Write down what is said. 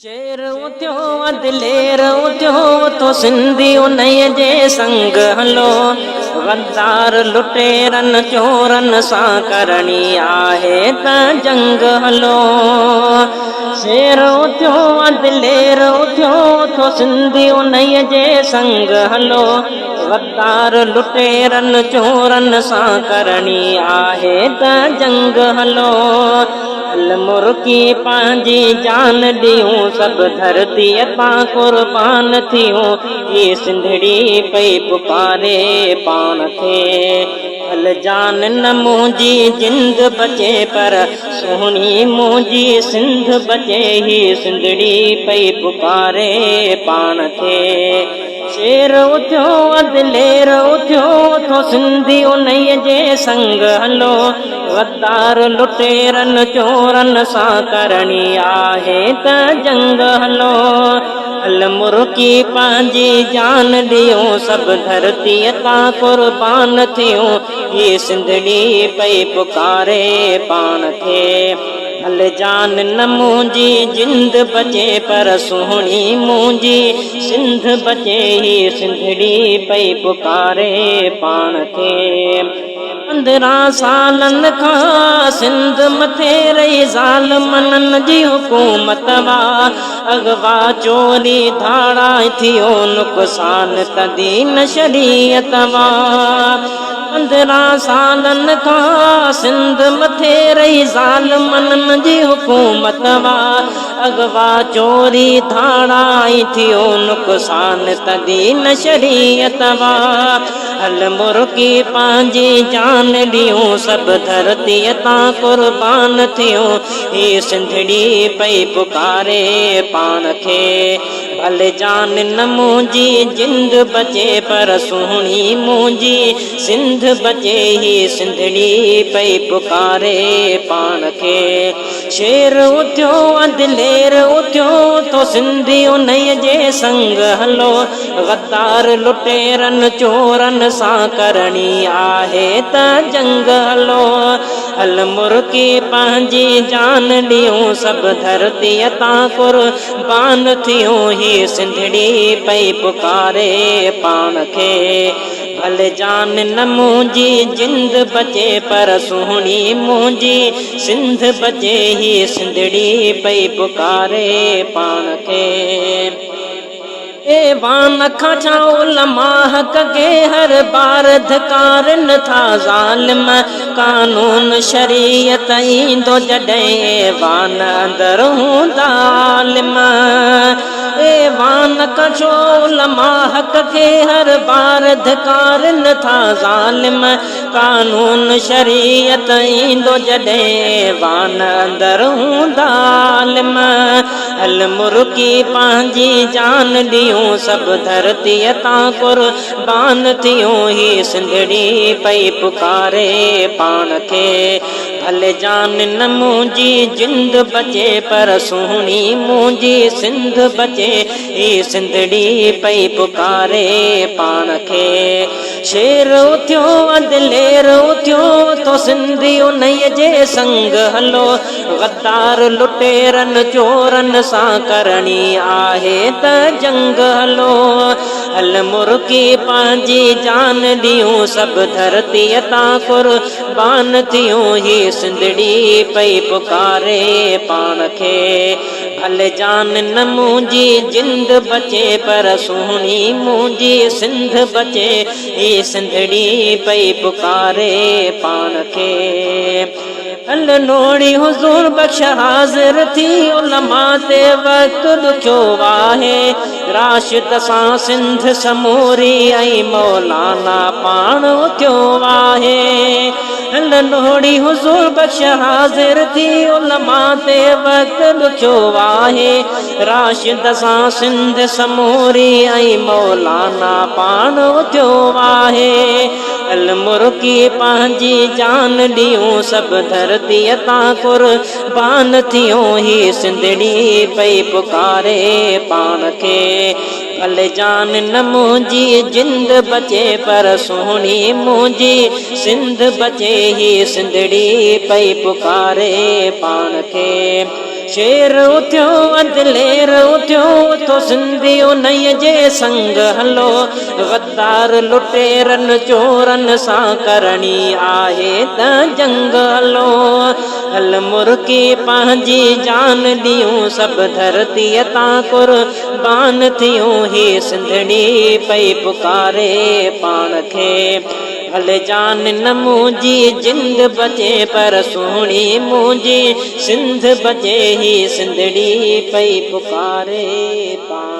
शेर उथियो दिलेर उथियो तो सिंधी उन्हीअ जे संग हलो। गद्दार लुटेरन चोरन सां करणी आहे त जंग हलो। शेर उथियो दिलेर उथियो तो सिंधी उन्हीअ जे संग हलो। गद्दार लुटेरन चोरन सां करणी आहे त जंग हलो। हल मुर्की पंहिंजी जान ॾियूं सभु धरतीअ तां कुर्बान थियूं। ही सिंधड़ी पई पुकारे पाण खे। हल जान न मुंहिंजी जिंद बचे पर सुहिणी मुंहिंजी सिंध बचे। ही सिंधड़ी पई पुकारे पाण खे। शेर उथियो दिलेर उथियो तो सिंधी उन्हीअ जे संग हलो। गद्दार लुटेरन चोरन सां करणी आहे त जंग हलो। हल मुर्की पंहिंजी जान ॾियूं सभु धरतीअ तां कुर्बान थियूं। ही सिंधड़ी पई पुकारे पाण खे। हल जान न मुंहिंजी जिंद बचे पर सुहिणी मुंहिंजी सिंध बचे। ही सिंधड़ी पई पुकारे पाण खे। 15 सालनि खां सिंध मथे रही ज़ालिमनि जी हुकूमत वा। अगवा चोरी धाड़ा थियो नुक़सान तॾहिं न शरीयत वा। 15 सालनि खां सिंध मथे रही ज़ालिमनि जी हुकूमत वा। अगवा चोरी धाड़ा थियो नुक़सान तॾहिं न शरीयत वा। हल मुर्की पंहिंजी जान ॾियूं सभु धरतीअ तां कुर्बान थियूं। ही सिंधड़ी पई पुकारे पाण खे। भले जान न मुंहिंजी जिंद बचे पर सुहिणी मुंहिंजी सिंध बचे। ही सिंधड़ी पई पुकारे पाण खे। शेर उथियो दिलेर उथियो तो सिंधी उन्हीअ जे संग हलो। गद्दार लुटेरन चोरन सां करणी आहे त जंग हलो। हल मुर्की पंहिंजी जान ॾियूं सभु धरतीअ तां कुर्बान थियूं। ही सिंधड़ी पई पुकारे पाण खे। भले जान न मुंहिंजी जिंद बचे पर सुहिणी मुंहिंजी सिंध बचे। ही सिंधड़ी पई पुकारे पाण खे। वान खां छा उलमा हक़ खे हर बार धिकारनि था ज़ालिम। कानून शरीयत ईंदो जॾहिं वान अंदर हूंदा आलिम। वान खां छो उलमा हक़ खे हर बार धिकारनि था ज़ालिम। कानून शरीयत ईंदो जॾहिं वान अंदर हूंदा आलिम। हल मुर्की पंहिंजी जान ॾियूं सभु धरतीअ तां कुर्बान थियूं। ही सिंधड़ी पई पुकारे पाण खे। भले जान न मुंहिंजी जिंद बचे पर सुहिणी मुंहिंजी सिंध बचे। ही सिंधड़ी पई पुकारे पाण खे। शेर उथियो दिलेर उथियो तो सिंधी उन्हीअ जे संग हलो। गद्दार लुटेरन चोरन सां करणी आहे त जंग हलो। हल मुर्की पंहिंजी जान ॾियूं सभु धरतीअ तां कुर्बान थियूं। ही सिंधड़ी पई पुकारे पाण खे। भले जान न मुंहिंजी जिंद बचे पर सुहिणी मुंहिंजी सिंध बचे। ही सिंधड़ी पई पुकारे पाण खे। हल नोड़ी हुज़ूर बख़्श हाज़िर थी उलमा ते वक़्तु ॾुखियो आहे। राशिद सां सिंध समूरी ऐं मौलाना पाण उथियो आहे। हल नोड़ी हुज़ूर बख़्श हाज़िर थी उलमा ते वक़्तु ॾुखियो आहे। राशिद सां सिंध समूरी ऐं मौलाना पाण उथियो आहे। हल मुर्की पंहिंजी जान ॾियूं सभु धरतीअ तां कुर्बान थियूं। ही सिंधड़ी पई पुकारे पाण खे। भले जान न मुंहिंजी जिंद बचे पर सुहिणी मुंहिंजी सिंध बचे। ही सिंधड़ी पई पुकारे पाण खे। शेर उथियो अदलेर उथियो तो सिंधियो नय जे संग हलो गद्दार लुटेरन चोरन सां करणी आहे त जंग हलो हल मुर्की पंहिंजी जान ॾियूं सभु धरतीअ तां कुर्बान थियूं ही सिंधड़ी पई पुकारे पाण खे हल जान न मुंहिंजी जिंद बचे पर सुहिणी मुंहिंजी सिंध बचे ही सिंधड़ी पई पुकारे पाण